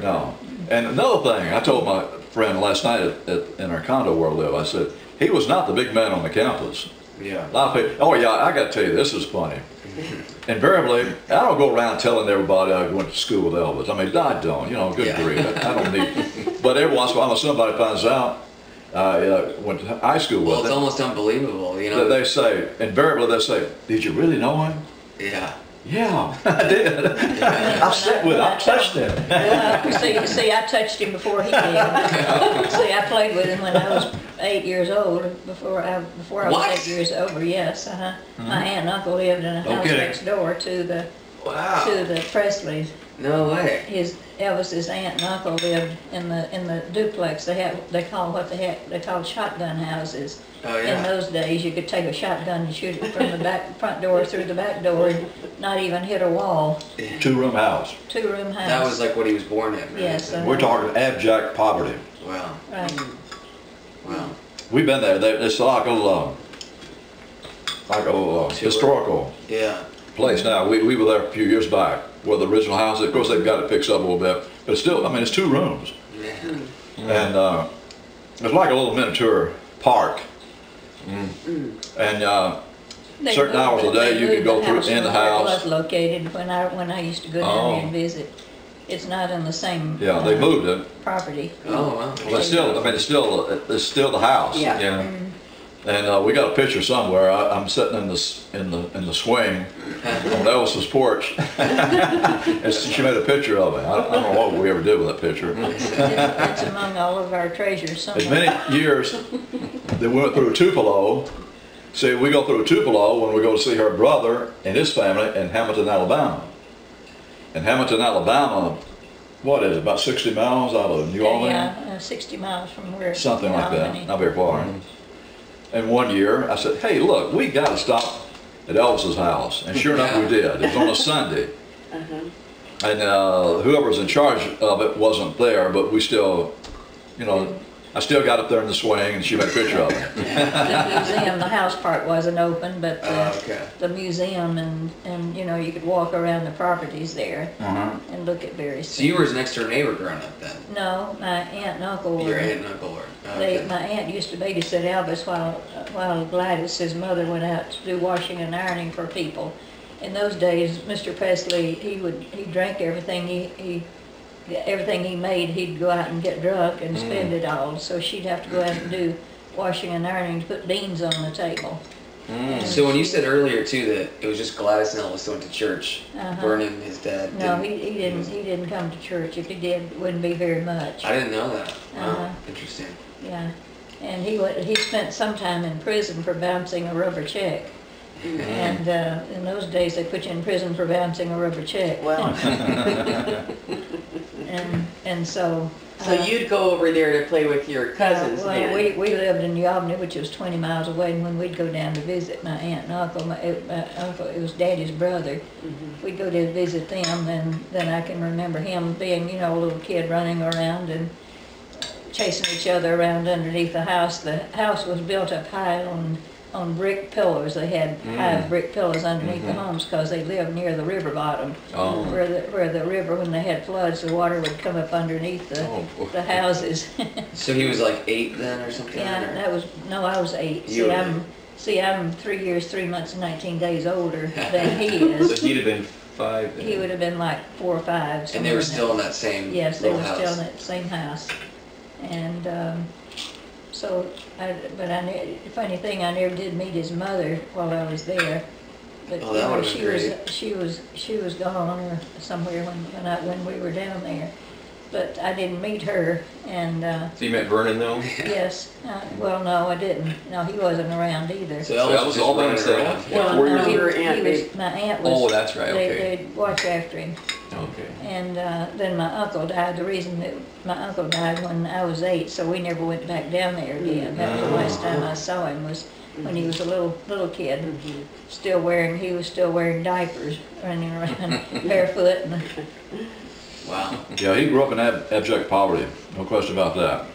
No. And another thing, I told my friend last night in our condo where I live, I said, he was not the big man on the campus. Yeah. A lot of people, oh yeah, I got to tell you, this is funny. Invariably, I don't go around telling everybody I went to school with Elvis. I mean, I don't, you know, good grief. I don't need, but every once in a while somebody finds out I went to high school with him. Well, it's almost unbelievable, you know. They say, invariably they say, did you really know him? Yeah. Yeah, I did. Yeah. I sat with him, I touched him. See, I touched him before he did. See, I played with him when I was 8 years old. Before I was 8 years over, yes. My aunt and uncle lived in a house next door to the Presleys. No way. Elvis's aunt and uncle lived in the duplex. They called shotgun houses. Oh, yeah. In those days, you could take a shotgun and shoot it from the front door through the back door and not even hit a wall. Two-room house. Two-room house. That was like what he was born in, right? Yes. We're talking abject poverty. Wow. Right. Wow. We've been there. It's like a historical place. Now, we were there a few years back where the original house, of course, they've got it fixed up a little bit, but it's still, I mean, it's 2 rooms. Yeah. And it's like a little miniature park. And certain hours a day you could go through in the house. It was located when I used to go down there and visit. It's not in the same they moved it. property. Oh wow. But still, I mean, it's still the house. Yeah. And we got a picture somewhere. I'm sitting in the swing on Elvis's porch, and she made a picture of it. I don't know what we ever did with that picture. It's among all of our treasures somewhere. As many years that we went through Tupelo. See, we go through Tupelo when we go to see her brother and his family in Hamilton, Alabama. In Hamilton, Alabama, what is it, about 60 miles out of New Orleans? Yeah, 60 miles from where. Something like that, not very far. And one year, I said, hey, look, we got to stop at Elvis's house. And sure enough, we did. It was on a Sunday. And whoever was in charge of it wasn't there, but we still, you know, I still got up there in the swing and she made a picture of it. The museum, the house part wasn't open, but the museum and you know, you could walk around the properties there and look at various things. So you were his next door neighbor growing up then? No, my aunt and uncle were. Your aunt and uncle were. My aunt used to babysit Elvis while Gladys, his mother, went out to do washing and ironing for people. In those days, Mr. Presley, he drank everything everything he made. He'd go out and get drunk and spend it all. So she'd have to go out and do washing and ironing to put beans on the table. So when you said earlier too that it was just Gladys and Elvis went to church, Vernon, his dad. No, he didn't come to church. If he did, it wouldn't be very much. I didn't know that. Wow, interesting. Yeah, and he spent some time in prison for bouncing a rubber check. And in those days, they put you in prison for bouncing a rubber check. Wow. and so. So you'd go over there to play with your cousins then? We lived in Albany, which was 20 miles away, and when we'd go down to visit my aunt and uncle, my uncle, it was Daddy's brother, we'd go to visit them, and then I can remember him being, you know, a little kid running around and chasing each other around underneath the house. The house was built up high on brick pillars. They had high brick pillars underneath the homes because they lived near the river bottom, where the river, when they had floods, the water would come up underneath the houses. So he was like 8 then or something? Yeah, I was 8. I'm 3 years, 3 months, and 19 days older than he is. So he'd have been 5 then. He would have been like 4 or 5. And they were still in that same Yes, they were house. still in that same house. And the funny thing, I never did meet his mother while I was there. But Oh, that would have been great. she was gone or somewhere when we were down there. But I didn't meet her, and So you met Vernon though? yes, well, no, I didn't. No, he wasn't around either. So Elvis was all by running himself? around. Well, Were no, you- your aunt, My aunt was. Oh, that's right, okay. They'd watch after him. Okay. And then my uncle died. The reason that my uncle died when I was 8, so we never went back down there again. That was the last time I saw him, was when he was a little kid, he was still wearing diapers, running around barefoot. Wow. Yeah, he grew up in abject poverty, no question about that.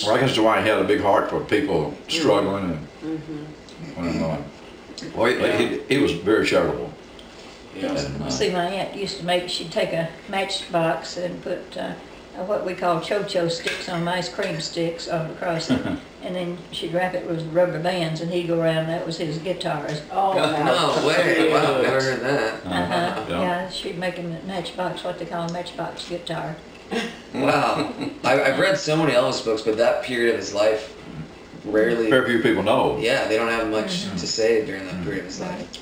Well, I guess that's why he had a big heart for people struggling. And well, he was very charitable. Yeah. See, my aunt used to make, she'd take a matchbox and put what we call cho-cho sticks on ice cream sticks across it, and then she'd wrap it with rubber bands, and he'd go around, and that was his guitars. Oh, No way. Wow, never heard that. Yeah, she'd make him a matchbox, what they call a matchbox guitar. Wow. I've read so many Elvis books, but that period of his life rarely. Very few people know. Yeah, they don't have much to say during that period of his life.